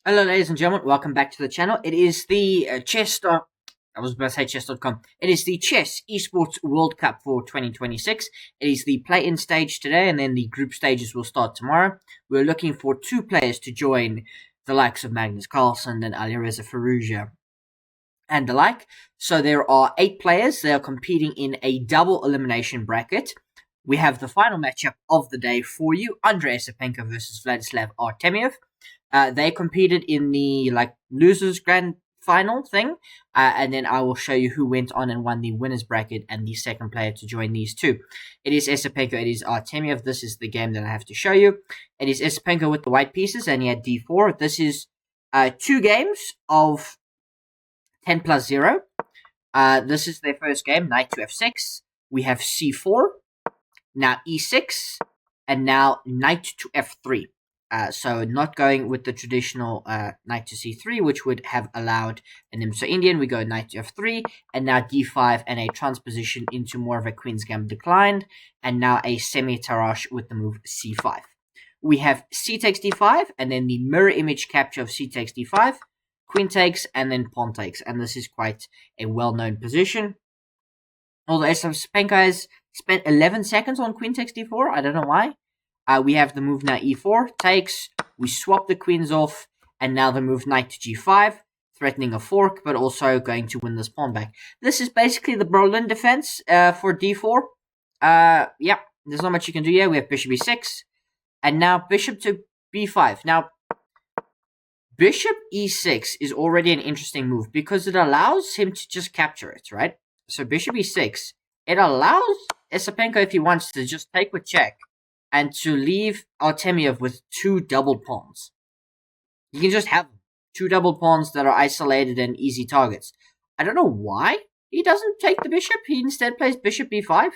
Hello ladies and gentlemen, welcome back to the channel. It is the chess.com. It is the Chess Esports World Cup for 2026. It is the play-in stage today, and then the group stages will start tomorrow. We're looking for 2 players to join the likes of Magnus Carlsen and Alireza Firouzja and the like. So there are 8 players. They are competing in a double elimination bracket. We have the final matchup of the day for you, Andrey Esipenko versus Vladislav Artemiev. They competed in the losers grand final thing, and then I will show you who went on and won the winners bracket and the second player to join these two. It is Esipenko, it is Artemiev. This is the game that I have to show you. It is Esipenko with the white pieces, and he had d4. This is 2 games of 10 plus 0. This is their first game, knight to f6. We have c4, now e6, and now knight to f3. So not going with the traditional knight to c3, which would have allowed an Indian. We go knight to f3, and now d5 and a transposition into more of a queen's gambit declined, and now a semi-tarash with the move c5. We have c takes d5, and then the mirror image capture of c takes d5, queen takes, and then pawn takes, and this is quite a well-known position. Although Esipenko has spent 11 seconds on queen takes d4, I don't know why. We have the move now e4, takes, we swap the queens off, and now the move knight to g5, threatening a fork, but also going to win this pawn back. This is basically the Berlin defense for d4. Yeah, there's not much you can do here. We have bishop e6, and now bishop to b5. Now, bishop e6 is already an interesting move, because it allows him to just capture it, right? So bishop e6, it allows Esipenko, if he wants to, just take with check, and to leave Artemiev with 2 double pawns. You can just have 2 double pawns that are isolated and easy targets. I don't know why he doesn't take the bishop. He instead plays bishop b5.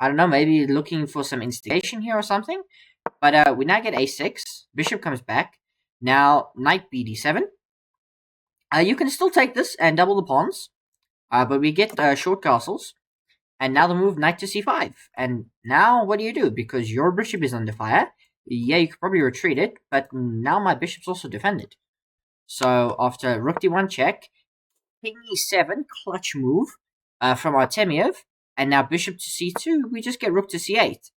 I don't know, maybe looking for some instigation here or something. But we now get a6. Bishop comes back. Now knight bd7. You can still take this and double the pawns. But we get short castles. And now the move knight to c5. And now what do you do? Because your bishop is under fire. Yeah, you could probably retreat it, but now my bishop's also defended. So after rook d1 check, king e7, clutch move from Artemiev. And now bishop to c2, we just get rook to c8.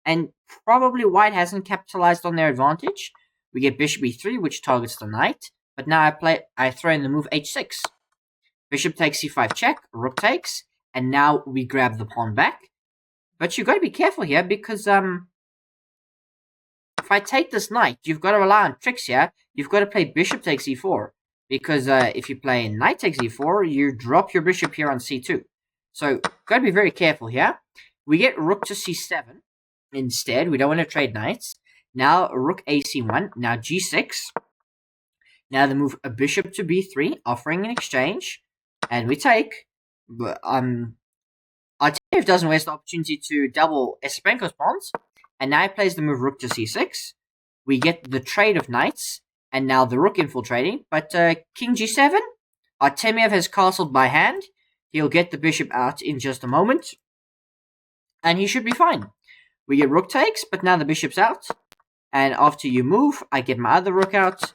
And probably white hasn't capitalized on their advantage. We get bishop e3, which targets the knight. But now I throw in the move h6. Bishop takes c5 check, rook takes. And now we grab the pawn back. But you've got to be careful here, because if I take this knight, you've got to rely on tricks here. You've got to play bishop takes e4. Because if you play knight takes e4, you drop your bishop here on c2. So, got to be very careful here. We get rook to c7 instead. We don't want to trade knights. Now, rook ac1. Now, g6. Now, the move a bishop to b3, offering an exchange. And we take. But Artemiev doesn't waste the opportunity to double Esipenko's pawns, and now he plays the move rook to c6. We get the trade of knights, and now the rook infiltrating. But king g7, Artemiev has castled by hand. He'll get the bishop out in just a moment, and he should be fine. We get rook takes, but now the bishop's out, and after you move, I get my other rook out,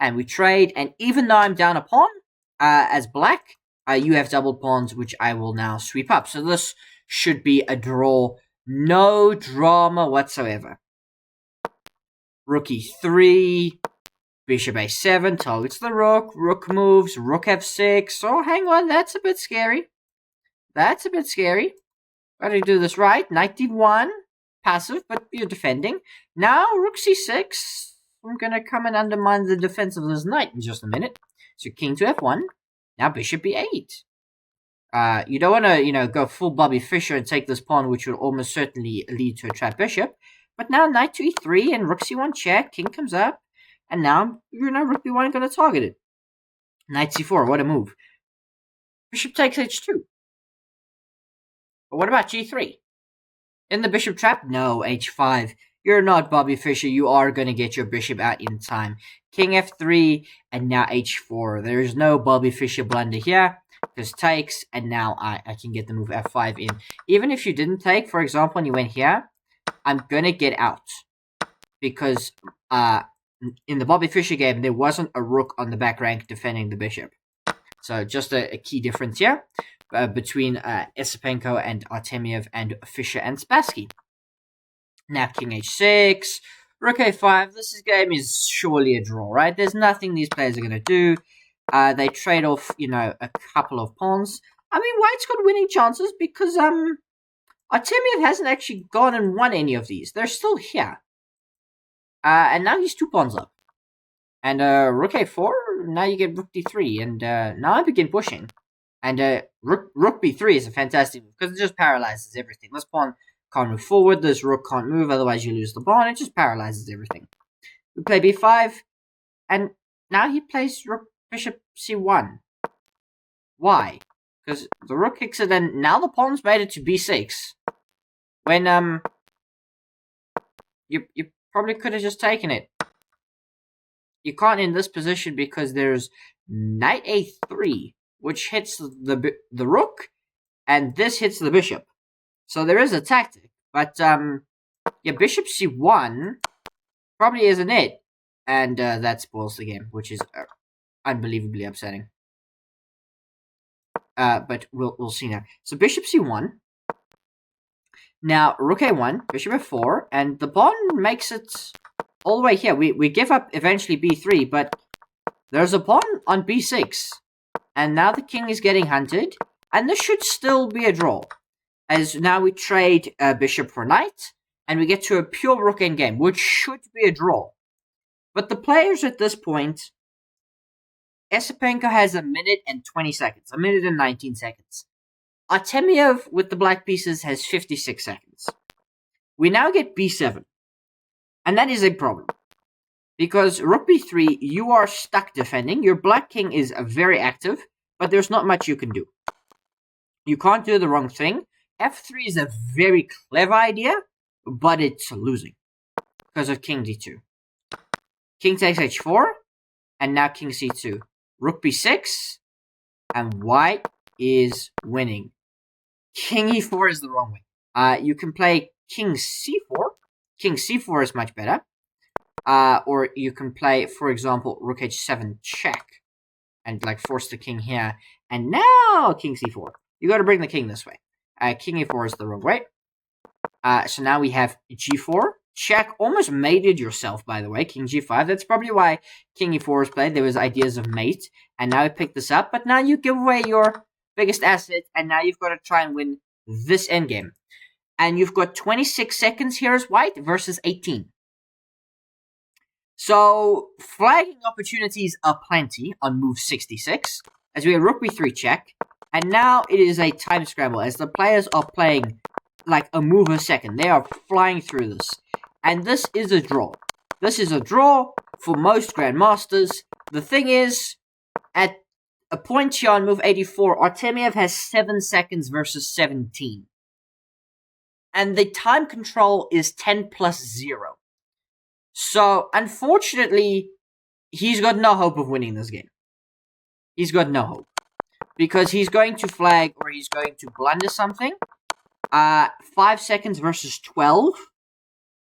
and we trade. And even though I'm down a pawn as black, you have double pawns, which I will now sweep up. So this should be a draw. No drama whatsoever. Rook e3. Bishop a7 targets the rook. Rook moves. Rook f6. Oh, hang on. That's a bit scary. That's a bit scary. Gotta do this right. Knight d1. Passive, but you're defending. Now, rook c6. I'm gonna come and undermine the defense of this knight in just a minute. So king to f1. Now bishop b8. You don't want to, go full Bobby Fischer and take this pawn, which will almost certainly lead to a trapped bishop. But now knight to e3 and rook c1 check. King comes up. And now, rook b1 going to target it. Knight c4, what a move. Bishop takes h2. But what about g3? In the bishop trap? No, h5. You're not Bobby Fischer. You are going to get your bishop out in time. King f3, and now h4. There is no Bobby Fischer blunder here. Just takes, and now I can get the move f5 in. Even if you didn't take, for example, and you went here, I'm going to get out. Because in the Bobby Fischer game, there wasn't a rook on the back rank defending the bishop. So just a key difference here between Esipenko and Artemiev and Fischer and Spassky. Now king h6, rook a5. This game is surely a draw, right? There's nothing these players are going to do. They trade off, a couple of pawns. I mean, White's got winning chances because Artemiev hasn't actually gone and won any of these. They're still here. And now he's 2 pawns up. And rook a4, now you get rook d3. And now I begin pushing. And rook b3 is a fantastic move because it just paralyzes everything. This pawn can't move forward. This rook can't move, otherwise you lose the pawn. It just paralyzes everything. We play b5. And now he plays rook bishop c1. Why? Because the rook kicks it and now the pawn's made it to b6. When, you probably could have just taken it. You can't in this position because there's knight a3, which hits the rook, and this hits the bishop. So there is a tactic, but bishop c1 probably isn't it, and that spoils the game, which is unbelievably upsetting. But we'll see now. So bishop c1. Now rook a1, bishop f4, and the pawn makes it all the way here. We give up eventually b3, but there's a pawn on b6. And now the king is getting hunted. And this should still be a draw. As now we trade bishop for knight. And we get to a pure rook endgame, which should be a draw. But the players at this point, Esipenko has 1 minute and 20 seconds. 1 minute and 19 seconds. Artemiev with the black pieces has 56 seconds. We now get b7. And that is a problem. Because rook b3, you are stuck defending. Your black king is very active, but there's not much you can do. You can't do the wrong thing. f3 is a very clever idea, but it's losing. Because of king d2. King takes h4, and now king c2. Rook b6, and white is winning. King e4 is the wrong way. You can play king c4. King c4 is much better. Or you can play, for example, rook h7 check. And force the king here. And now king c4. You got to bring the king this way. King e4 is the wrong way. So now we have g4. Check. Almost mated yourself, by the way. King g5. That's probably why king e4 is played. There was ideas of mate. And now I picked this up. But now you give away your biggest asset. And now you've got to try and win this endgame. And you've got 26 seconds here as white versus 18. So, flagging opportunities are plenty on move 66. As we have rook b3 check. And now it is a time scramble. As the players are playing like a move a second. They are flying through this. And this is a draw. This is a draw for most grandmasters. The thing is, at a point here on move 84, Artemiev has 7 seconds versus 17. And the time control is 10 plus 0. So, unfortunately, he's got no hope of winning this game. He's got no hope. Because he's going to flag or he's going to blunder something. 5 seconds versus 12.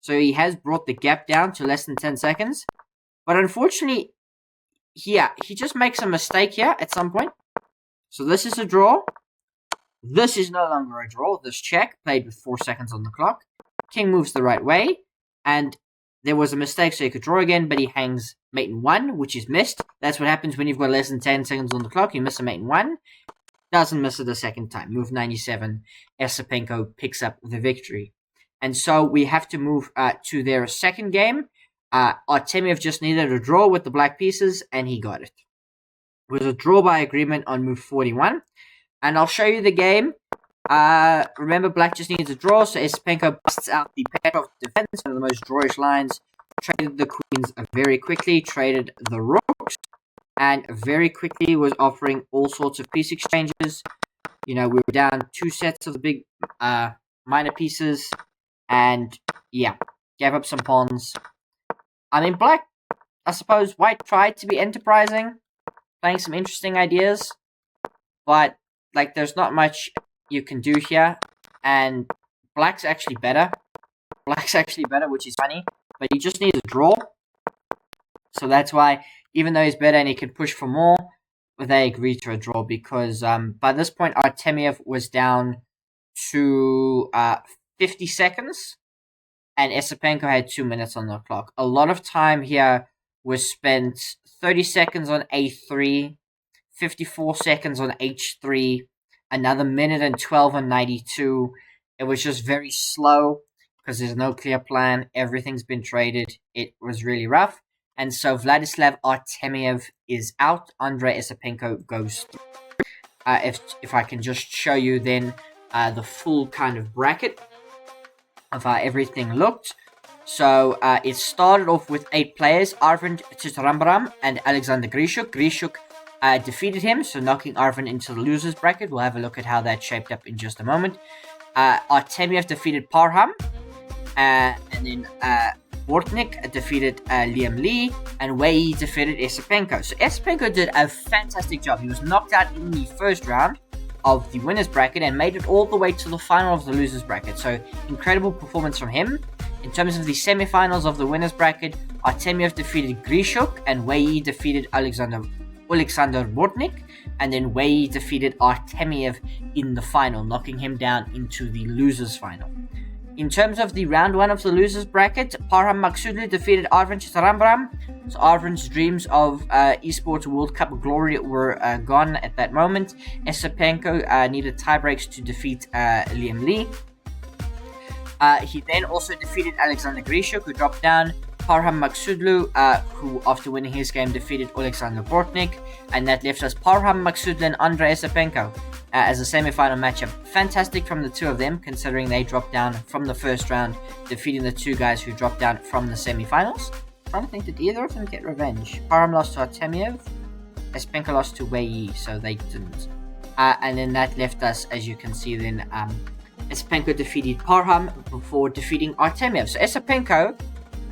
So he has brought the gap down to less than 10 seconds. But unfortunately, he just makes a mistake here at some point. So this is a draw. This is no longer a draw. This check, played with 4 seconds on the clock. King moves the right way. And there was a mistake, so he could draw again, but he hangs mate in 1, which is missed. That's what happens when you've got less than 10 seconds on the clock. You miss a mate in 1. Doesn't miss it a second time. Move 97. Esipenko picks up the victory. And so we have to move to their second game. Artemiev just needed a draw with the black pieces, and he got it. It was a draw by agreement on move 41. And I'll show you the game. Remember, black just needs a draw, so Esipenko busts out the Petrov defense, one of the most drawish lines. Traded the queens very quickly, traded the rooks, and very quickly was offering all sorts of piece exchanges. We were down 2 sets of the big minor pieces, and gave up some pawns. I mean, black, I suppose, white tried to be enterprising, playing some interesting ideas, but, there's not much you can do here, and black's actually better. Which is funny, but he just needs a draw. So that's why, even though he's better and he can push for more, they agreed to a draw because by this point Artemiev was down to 50 seconds and Esipenko had 2 minutes on the clock. A lot of time here was spent 30 seconds on A3, 54 seconds on H3, another minute and 12 on 92. It was just very slow because there's no clear plan. Everything's been traded. It was really rough. And so Vladislav Artemiev is out. Andrey Esipenko goes through. If I can just show you then the full kind of bracket of how everything looked. So it started off with 8 players: Arvind Chitrambaram and Oleksandr Grischuk. Grischuk defeated him, so knocking Arvind into the losers bracket. We'll have a look at how that shaped up in just a moment. Artemiev defeated Parham, and then Bortnyk defeated Liem, and Wei Yi defeated Esipenko. So Esipenko did a fantastic job. He was knocked out in the first round of the winners bracket and made it all the way to the final of the losers bracket. So incredible performance from him. In terms of the semi-finals of the winners bracket, Artemiev defeated Grischuk and Wei Yi defeated Oleksandr Bortnyk, and then Wei Yi defeated Artemiev in the final, knocking him down into the losers final. In terms of the round 1 of the losers bracket, Parham Maghsoodloo defeated Arvind Chitrambaram. So Arvind's dreams of Esports World Cup glory were gone at that moment. Esipenko needed tiebreaks to defeat Liem. He then also defeated Oleksandr Grischuk, who dropped down. Parham Maghsoodloo, who after winning his game defeated Oleksandr Bortnyk, and that left us Parham Maghsoodloo and Andrey Esipenko as a semi-final matchup. Fantastic from the two of them, considering they dropped down from the first round, defeating the two guys who dropped down from the semi-finals. I'm trying to think, did either of them get revenge? Parham lost to Artemiev, Esipenko lost to Wei Yi, so they didn't. And then that left us, as you can see then, Esipenko defeated Parham before defeating Artemiev. So Esipenko,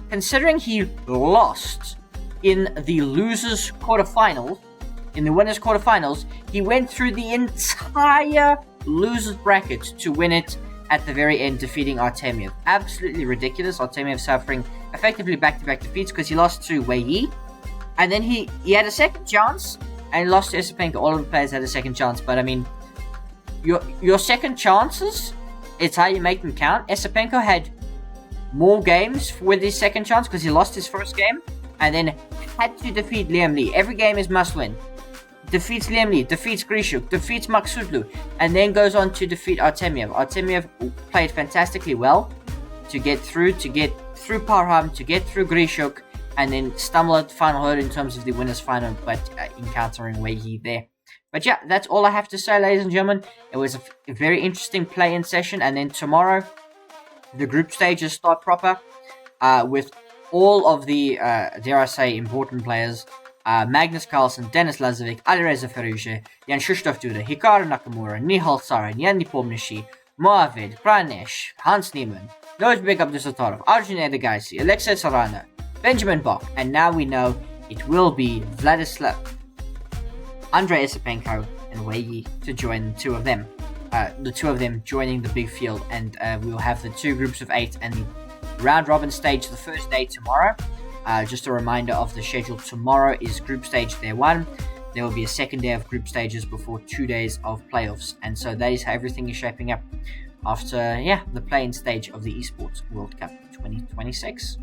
considering he lost in the losers quarterfinals, in the winners quarterfinals, he went through the entire losers bracket to win it at the very end, defeating Artemiev. Absolutely ridiculous. Artemiev suffering effectively back-to-back defeats because he lost to Wei Yi, and then he had a second chance and he lost to Esipenko. All of the players had a second chance, but I mean, your second chances, it's how you make them count. Esipenko had more games with his second chance because he lost his first game and then had to defeat Liem. Every game is must win. Defeats Liem, defeats Grischuk, defeats Maghsoodloo, and then goes on to defeat Artemiev. Artemiev played fantastically well to get through Parham, to get through Grischuk, and then stumble at the final hurdle in terms of the winners final, but encountering Wei Yi there. But yeah, that's all I have to say, ladies and gentlemen. It was a very interesting play-in session, and then tomorrow the group stages start proper with all of the, dare I say, important players. Magnus Carlsen, Denis Lazovic, Alireza Firouzja, Jan Krzysztof Duda, Hikaru Nakamura, Nihal Sarin, Yanni Pomnishi, Maverick, Pranesh, Hans Niemann, Nozbek Abdusattorov, Arjun Edegasi, Alexei Sarana, Benjamin Bok, and now we know it will be Vladislav, Andrey Esipenko, and Wei Yi to join the two of them. The two of them joining the big field, and we will have the 2 groups of 8 and the round robin stage the first day tomorrow. Just a reminder of the schedule: tomorrow is group stage day 1. There will be a second day of group stages before 2 days of playoffs, and so that is how everything is shaping up after the play-in stage of the Esports World Cup 2026.